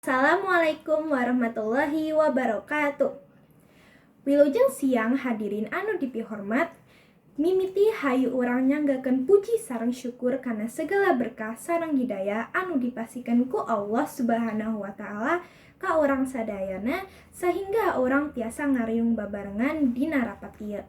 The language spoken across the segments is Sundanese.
Assalamualaikum warahmatullahi wabarakatuh. Wilujeng siang hadirin anu dipihormat, mimiti hayu urang nyanggakeun puji sareng syukur kana segala berkah sareng hidayah anu dipasikeun ku Allah Subhanahu wa taala ka urang sadayana sehingga urang tiasa ngariung babarengan dina rapat ieu.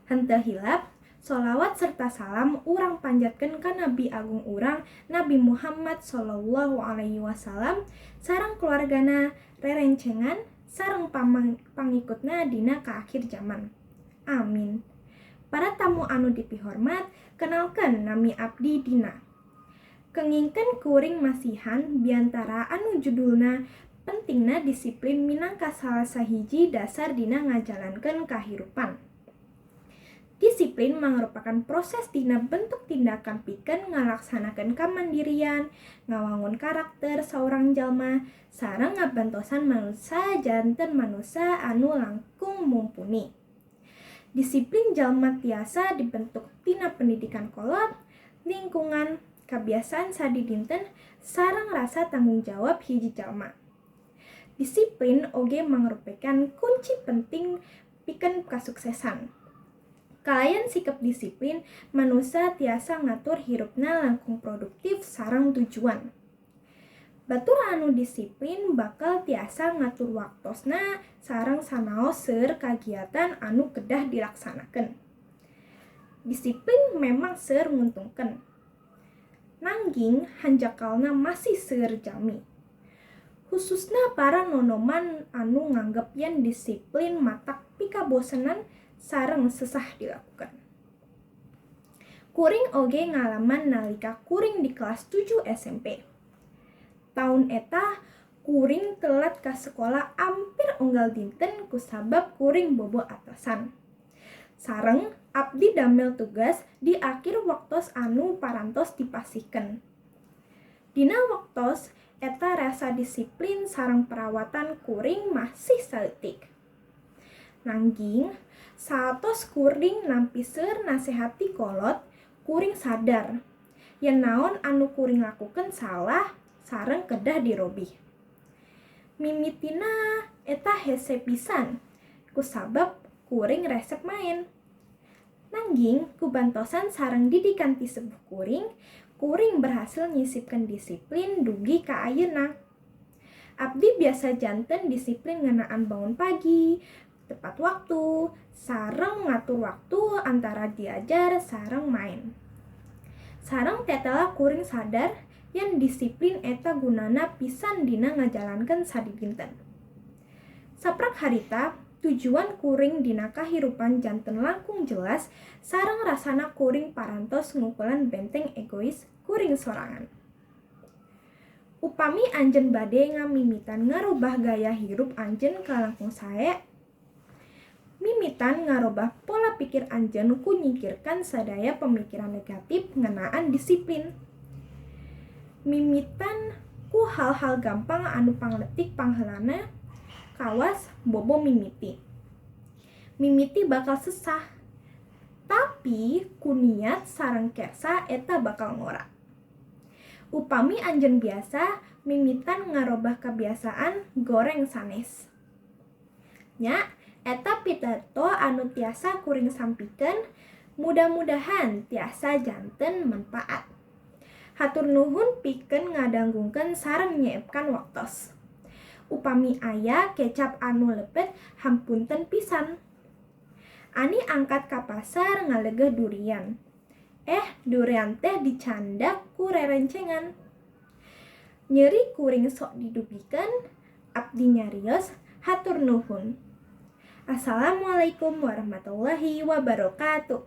Henteu hilap sholawat serta salam urang panjatkeun ka Nabi Agung urang Nabi Muhammad Shallallahu Alaihi Wasallam sareng keluargana rerencengan sareng pangikutna dina ka akhir zaman. Amin. Para tamu anu dipihormat, kenalkeun nami abdi dina. Kengingkeun kuring masihan biantara anu judulna pentingna disiplin minangka salah sahiji dasar dina ngajalankeun kahirupan. Disiplin merupakan proses dina bentuk tindakan pikeun ngalaksanakeun kamandirian, ngawangun karakter saurang jalma, sareng ngabantosan manusia janten manusia anu langkung mumpuni. Disiplin jalma tiasa dibentuk tina pendidikan kolot, lingkungan, kebiasaan sadidinten, sareng rasa tanggung jawab hiji jalma. Disiplin oge mangrupakeun kunci penting pikeun kasuksesan. Kalayan sikap disiplin, manusia tiasa ngatur hirupna langkung produktif sareng tujuan. Batur anu disiplin bakal tiasa ngatur waktosna sareng sanaos seueur kagiatan anu kedah dilaksanakeun. Disiplin memang seueur nguntungkeun. Nanging hanjakalna masih seueur jami. Khususna para nonoman anu nganggep yen disiplin matak pikabosenan sareng sesah dilakukan. Kuring oge ngalaman nalika kuring di kelas 7 SMP. Taun eta kuring telat ka sekolah ampir unggal dinten kusabab kuring bobo atasan. Sareng abdi damel tugas di akhir waktos anu parantos dipasihkeun. Dina waktos eta rasa disiplin sareng perawatan kuring masih saeutik. Nangging satos kuring nampi seueur nasehati kolot, kuring sadar yen naon anu kuring lakukeun salah sareng kedah dirobih. Mimitina eta hese pisan kusabab kuring resep main. Nangging kubantosan sareng didikan ti sepuh kuring berhasil nyisipkeun disiplin dugi ka ayeuna. Abdi biasa janten disiplin ngeunaan bangun pagi, tepat waktu, sareng ngatur waktu antara diajar sareng main. Sareng tetela kuring sadar yen disiplin eta gunana pisan dina ngajalankeun sadidinten. Saprak harita tujuan kuring dina kahirupan janten langkung jelas sareng rasana kuring parantos ngukulan benteng egois kuring sorangan. Upami anjeun bade ngamimitan ngarubah gaya hirup anjeun ka langkung sae, mimitan ngarobah pola pikir anjeun ku nyingkirkan sadaya pemikiran negatif ngeunaan disiplin. Mimitan ku hal-hal gampang anu pangleutik pangheulana kawas bobo mimiti. Mimiti bakal sesah, tapi ku niat sareng kersa eta bakal ngora. Upami anjeun biasa mimitan ngarobah kebiasaan goreng sanes. Nya eta pitato anu tiasa kuring sampikeun, mudah-mudahan tiasa janten manfaat. Hatur nuhun pikeun ngadanggungkeun sareng nyeepkan waktos. Upami aya kecap anu lepet hampunten pisan. Ani angkat ka pasar ngalegeh durian. Durian teh dicandak ku rerencengan. Nyeri kuring sok didupikeun, abdi nyarios hatur nuhun. Assalamualaikum warahmatullahi wabarakatuh.